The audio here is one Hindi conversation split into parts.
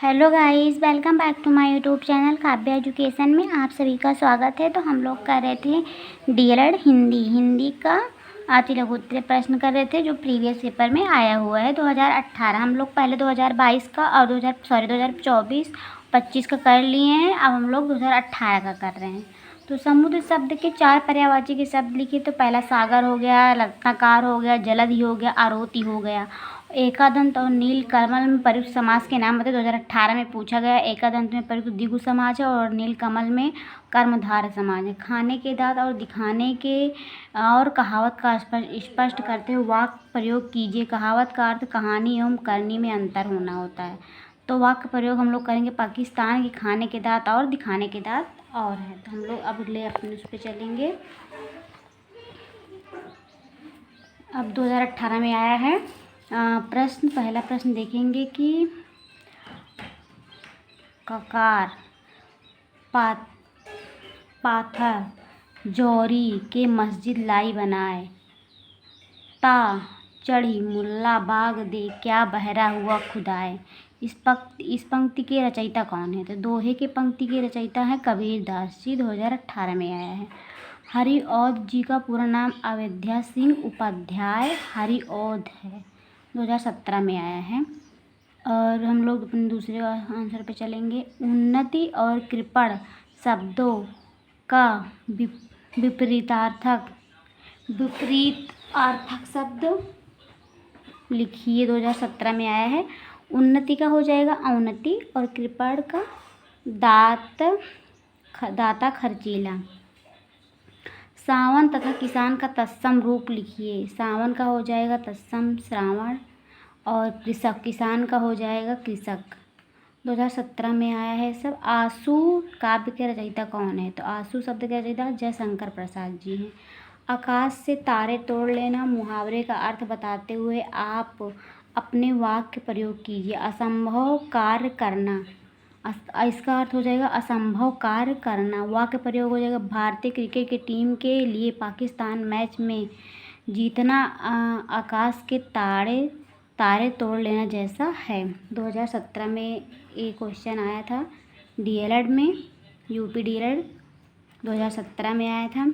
Hello guys, welcome back to my YouTube channel Kavya education में आप सभी का स्वागत है। तो हम लोग कर रहे थे डीएलएड हिंदी का अति लघु उत्तरीय प्रश्न कर रहे थे जो प्रीवियस पेपर में आया हुआ है 2018। हम लोग पहले 2022 का और 2024 25 का कर लिए हैं। अब हम लोग 2018 का कर रहे हैं। तो समुद्र शब्द के 4 पर्यायवाची के शब्द लिखिए। तो पहला सागर हो गया, रत्नाकर हो गया, जलधि हो गया, आरोती हो गया। एकादंत और नील कमल में प्रयुक्त समास के नाम बताइए। 2018 में पूछा गया। एकादंत में प्रयुक्त द्विगु समास है और नील कमल में कर्मधारय समास है। खाने के दांत और दिखाने के और कहावत का स्पष्ट करते हुए वाक्य प्रयोग कीजिए। कहावत का अर्थ कहानी एवं करनी में अंतर होना होता है। तो वाक्य प्रयोग हम लोग करेंगे पाकिस्तान के खाने के दांत और दिखाने के दांत और है। तो हम लोग अब अगले अपने उस पर चलेंगे। अब 2018 में आया है पहला प्रश्न देखेंगे कि ककार पाथर जौहरी के मस्जिद लाई बनाए। ता चढ़ी मुल्ला बाग दे क्या बहरा हुआ खुदाए। इस पंक्ति के रचयिता कौन है? तो दोहे के पंक्ति के रचयिता है कबीर दास जी। 2018 में आया है। हरिऔध जी का पूरा नाम अवध्या सिंह उपाध्याय हरिऔध है। 2017 में आया है। और हम लोग अपने दूसरे आंसर पे चलेंगे। उन्नति और कृपण शब्दों का विपरीतार्थक शब्द लिखिए। 2017 में आया है। उन्नति का हो जाएगा अवनति और कृपण का दाता खर्चीला। सावन तथा किसान का तत्सम रूप लिखिए। सावन का हो जाएगा तत्सम श्रावण और किसान का हो जाएगा कृषक। 2017 में आया है सब। आंसू काव्य के रचयिता कौन है? तो आंसू शब्द के रचयिता जयशंकर प्रसाद जी हैं। आकाश से तारे तोड़ लेना मुहावरे का अर्थ बताते हुए आप अपने वाक्य प्रयोग कीजिए। असंभव कार्य करना, इसका अर्थ हो जाएगा असंभव कार्य करना। वाक्य प्रयोग हो जाएगा भारतीय क्रिकेट की टीम के लिए पाकिस्तान मैच में जीतना आकाश के तारे तोड़ लेना जैसा है। 2017 में एक क्वेश्चन आया था डीएलएड में, यूपी डीएलएड 2017 में आया था।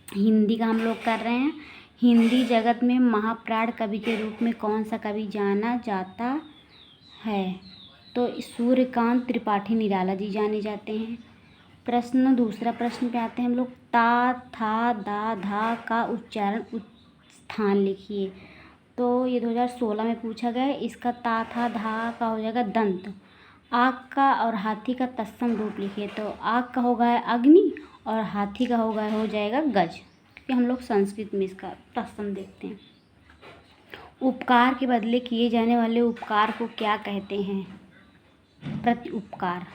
हिंदी का हम लोग कर रहे हैं। हिंदी जगत में महाप्राण कवि के रूप में कौन सा कवि जाना जाता है? तो सूर्यकांत त्रिपाठी निराला जी जाने जाते हैं। दूसरा प्रश्न पे आते हैं हम लोग। ता था दा धा का उच्चारण स्थान लिखिए। तो ये 2016 में पूछा गया है। इसका ता था धा का हो जाएगा दंत। आग का और हाथी का तत्सम रूप लिखिए। तो आग का होगा है अग्नि और हाथी का हो जाएगा गज, क्योंकि हम लोग संस्कृत में इसका तत्सम देखते हैं। उपकार के बदले किए जाने वाले उपकार को क्या कहते हैं? प्रति उपकार।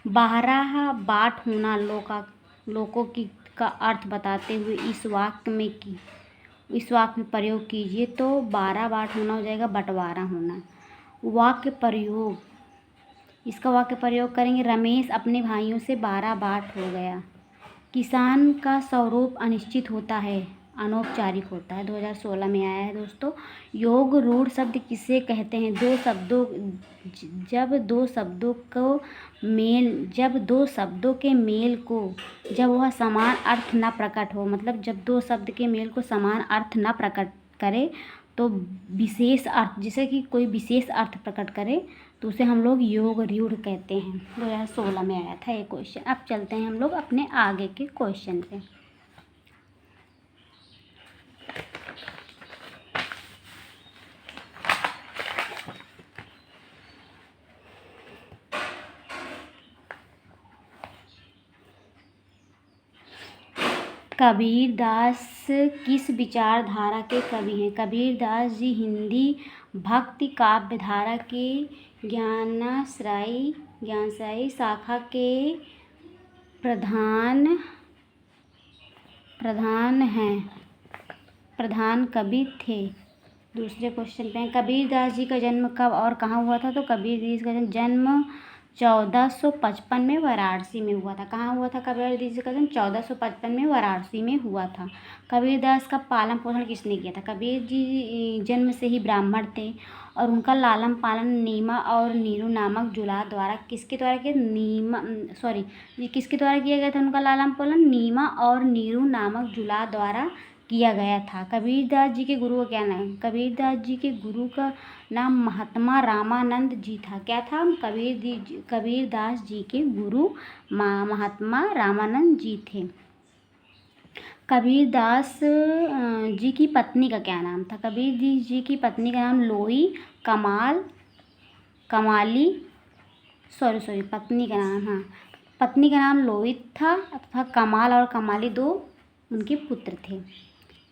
बारहा बाट होना लोकों की का अर्थ बताते हुए इस वाक्य में प्रयोग कीजिए। तो 12 बाट होना हो जाएगा बंटवारा होना। इसका वाक्य प्रयोग करेंगे। रमेश अपने भाइयों से 12 बाट हो गया। किसान का स्वरूप अनिश्चित होता है, अनौपचारिक होता है। 2016 में आया है दोस्तों। योग रूढ़ शब्द किसे कहते हैं? जब दो शब्दों के मेल को जब वह समान अर्थ न प्रकट हो, मतलब जब दो शब्द के मेल को समान अर्थ न प्रकट करे तो विशेष अर्थ, जैसे कि कोई विशेष अर्थ प्रकट करे तो उसे हम लोग योग रूढ़ कहते हैं। 2016 में आया था ये क्वेश्चन। अब चलते हैं हम लोग अपने आगे के क्वेश्चन पे। कबीर दास किस विचारधारा के कवि हैं? कबीर दास जी हिंदी भक्ति काव्य धारा के ज्ञानश्रायी शाखा के प्रधान कवि थे। दूसरे क्वेश्चन पे कबीर दास जी का जन्म कब और कहाँ हुआ था? तो कबीर जी का जन्म 1455 में वाराणसी में हुआ था। कहाँ हुआ था कबीरदास जी का जन्म? 1455 में वाराणसी में हुआ था। कबीरदास का पालन पोषण किसने किया था? कबीर जी जन्म से ही ब्राह्मण थे और उनका लालन पालन नीमा और नीरू नामक जुलाहा द्वारा किसके द्वारा किया? किसके द्वारा किया गया था उनका लालन पालन? नीमा और नीरू नामक जुलाहा द्वारा किया गया था। कबीरदास जी के गुरु का क्या नाम? कबीरदास जी के गुरु का नाम महात्मा रामानंद जी था। क्या था? कबीरदास जी के गुरु महात्मा रामानंद जी थे। कबीरदास जी की पत्नी का क्या नाम था? कबीर जी की पत्नी का नाम लोई कमाली पत्नी का नाम पत्नी का नाम लोहित था तथा कमाल और कमाली दो उनके पुत्र थे,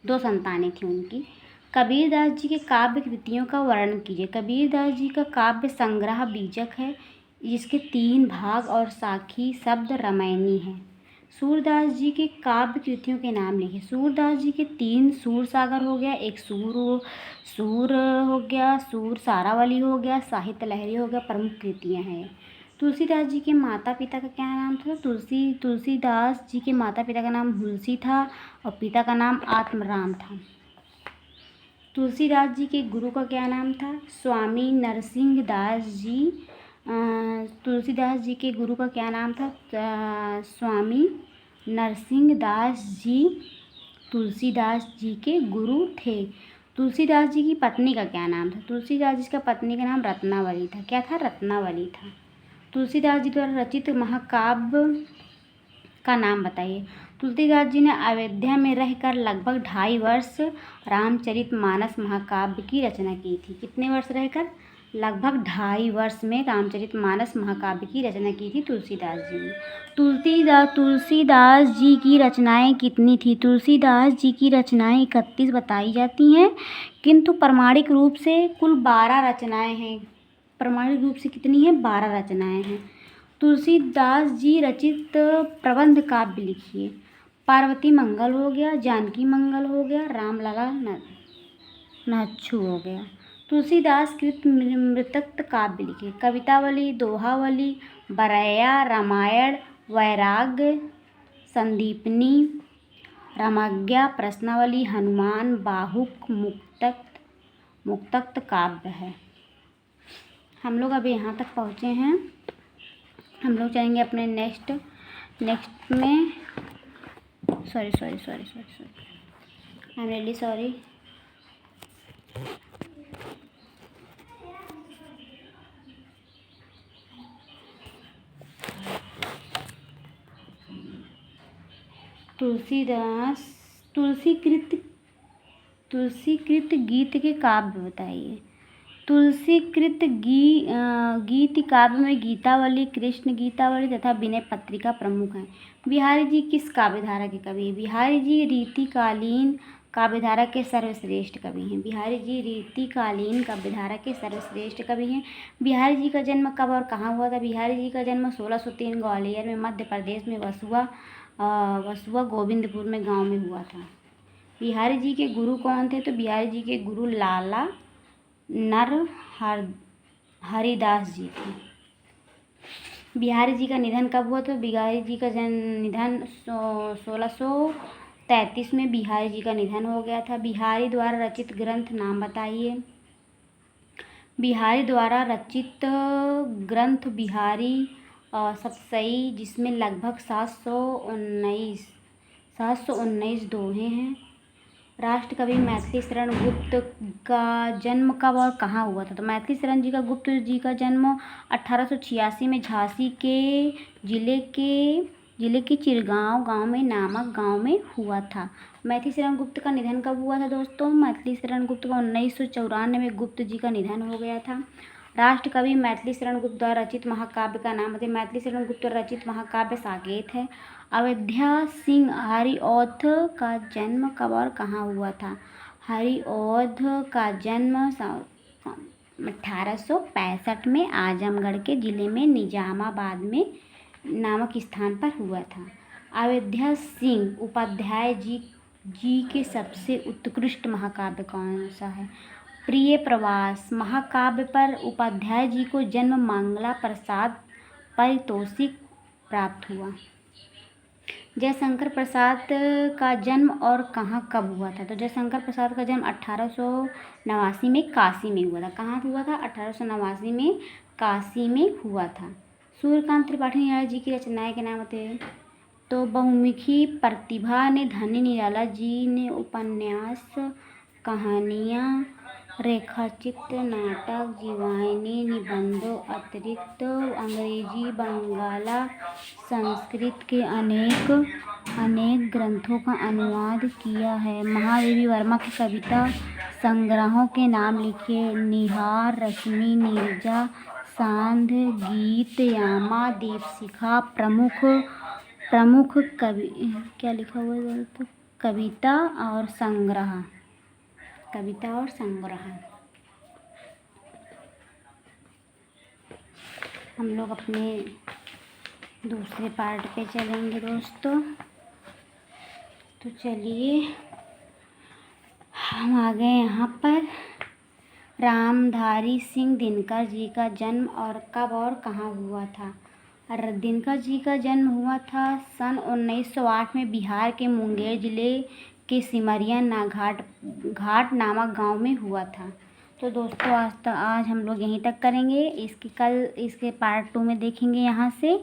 दो संतानें थी उनकी। कबीरदास जी के काव्य कृतियों का वर्णन कीजिए। कबीरदास जी का काव्य संग्रह बीजक है जिसके 3 भाग और साखी शब्द रामायणी है। सूरदास जी के काव्य कृतियों के नाम लिखिए। सूरदास जी के 3 सूर सागर हो गया, एक सूर हो गया, सूर सारावली हो गया, साहित्य लहरी हो गया, प्रमुख कृतियाँ हैं। तुलसीदास जी के माता पिता का क्या नाम था? तुलसीदास जी के माता पिता का नाम हुलसी था और पिता का नाम आत्मराम था। तुलसीदास जी के गुरु का क्या नाम था? स्वामी नरसिंह दास जी। तुलसीदास जी के गुरु का क्या नाम था? स्वामी नरसिंह दास जी तुलसीदास जी के गुरु थे। तुलसीदास जी की पत्नी का क्या नाम था? तुलसीदास जी का पत्नी का नाम रत्नावली था। क्या था? रत्नावली था। तुलसीदास जी द्वारा रचित महाकाव्य का नाम बताइए। तुलसीदास जी ने अयोध्या में रहकर लगभग 2.5 वर्ष रामचरितमानस महाकाव्य की रचना की थी। कितने वर्ष रहकर? लगभग 2.5 वर्ष में रामचरितमानस महाकाव्य की रचना की थी तुलसीदास जी ने। तुलसीदास जी की रचनाएं कितनी थी? तुलसीदास जी की रचनाएं 31 बताई जाती हैं, किंतु प्रमाणिक रूप से कुल 12 रचनाएं हैं। प्रमाणिक रूप से कितनी है? 12 रचनाएं हैं। तुलसीदास जी रचित प्रबंध काव्य लिखिए। पार्वती मंगल हो गया, जानकी मंगल हो गया, रामलला नच्छू हो गया। तुलसीदास कृत मृतक काव्य लिखिए। कवितावली, दोहावली, बरैया, रामायण, वैराग्य, संदीपनी, रामाज्ञा, प्रश्नावली, हनुमान, बाहुक, मुक्तक काव्य है। हम लोग अभी यहाँ तक पहुँचे हैं। हम लोग जाएंगे अपने नेक्स्ट में। Sorry I am really sorry. तुलसीकृत गीत के काव्य बताइए। तुलसीकृत गीत काव्य में गीतावली, कृष्ण गीतावली तथा विनय पत्रिका प्रमुख हैं। बिहारी जी किस काव्यधारा के कवि हैं? बिहारी जी रीतिकालीन काव्यधारा के सर्वश्रेष्ठ कवि हैं। बिहारी जी रीतिकालीन काव्यधारा के सर्वश्रेष्ठ कवि हैं। बिहारी जी का जन्म कब और कहाँ हुआ था? बिहारी जी का जन्म 1603 ग्वालियर में मध्य प्रदेश में वसुआ गोविंदपुर में गांव में हुआ था। बिहारी जी के गुरु कौन थे? तो बिहारी जी के गुरु लाला हरिदास जी थे। बिहारी जी का निधन कब हुआ? तो बिहारी जी का निधन 1633 में बिहारी जी का निधन हो गया था। बिहारी द्वारा रचित ग्रंथ नाम बताइए। बिहारी द्वारा रचित ग्रंथ बिहारी सतसई, जिसमें लगभग 719 दोहे हैं। राष्ट्रकवि मैथिली शरण गुप्त का जन्म कब और कहाँ हुआ था? तो मैथिली शरण जी का गुप्त जी का जन्म 1886 में झांसी के जिले के चिरगांव नामक गांव में हुआ था। मैथिली शरण गुप्त का निधन कब हुआ था दोस्तों? मैथिली शरण गुप्त का 1994 में गुप्त जी का निधन हो गया था। राष्ट्रकवि मैथिली शरण गुप्त द्वारा रचित महाकाव्य का नाम बताइए। मैथिली शरण गुप्त द्वारा रचित महाकाव्य साकेत है। अयोध्या सिंह हरिऔध का जन्म कब और कहाँ हुआ था? हरिऔध का जन्म 1865 में आजमगढ़ के जिले में निजामाबाद में नामक स्थान पर हुआ था। अयोध्या सिंह उपाध्याय जी के सबसे उत्कृष्ट महाकाव्य कौन सा है? प्रिय प्रवास महाकाव्य पर उपाध्याय जी को जन्म मंगला प्रसाद पारितोषिक प्राप्त हुआ। जयशंकर प्रसाद का जन्म और कहाँ कब हुआ था? तो जयशंकर प्रसाद का जन्म 1889 में काशी में हुआ था। कहाँ हुआ था? 1889 में काशी में हुआ था। सूर्यकांत त्रिपाठी निराला जी की रचनाएं के नाम होते हैं। तो बहुमुखी प्रतिभा ने धनी निराला जी ने उपन्यास, कहानियाँ, रेखाचित्र, नाटक, जीवनी, निबंधों अतिरिक्त अंग्रेजी, बंगाला, संस्कृत के अनेक ग्रंथों का अनुवाद किया है। महादेवी वर्मा के कविता संग्रहों के नाम लिखिए। निहार, रश्मि, नीरजा, सांध, गीत, यामा, दीपशिखा, प्रमुख कवि क्या लिखा हुआ है? तो कविता और संग्रह। हम लोग अपने दूसरे पार्ट पे चलेंगे दोस्तों। तो चलिए हम आ गए यहाँ पर। रामधारी सिंह दिनकर जी का जन्म और कब और कहाँ हुआ था? दिनकर जी का जन्म हुआ था सन 1908 में बिहार के मुंगेर जिले के सिमरिया घाट नामक गांव में हुआ था। तो दोस्तों आज हम लोग यहीं तक करेंगे। इसके पार्ट 2 में देखेंगे यहाँ से।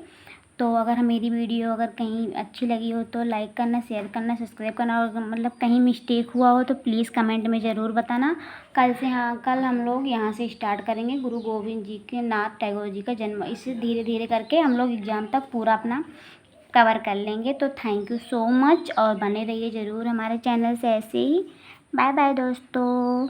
तो अगर मेरी वीडियो अगर कहीं अच्छी लगी हो तो लाइक करना, शेयर करना, सब्सक्राइब करना, और मतलब कहीं मिस्टेक हुआ हो तो प्लीज़ कमेंट में ज़रूर बताना। कल हम लोग यहाँ से स्टार्ट करेंगे गुरु गोविंद जी के नाथ टैगोर जी का जन्म। इसे धीरे धीरे करके हम लोग एग्ज़ाम तक पूरा अपना कवर कर लेंगे। तो थैंक यू सो मच और बने रहिए ज़रूर हमारे चैनल से ऐसे ही। बाय बाय दोस्तों।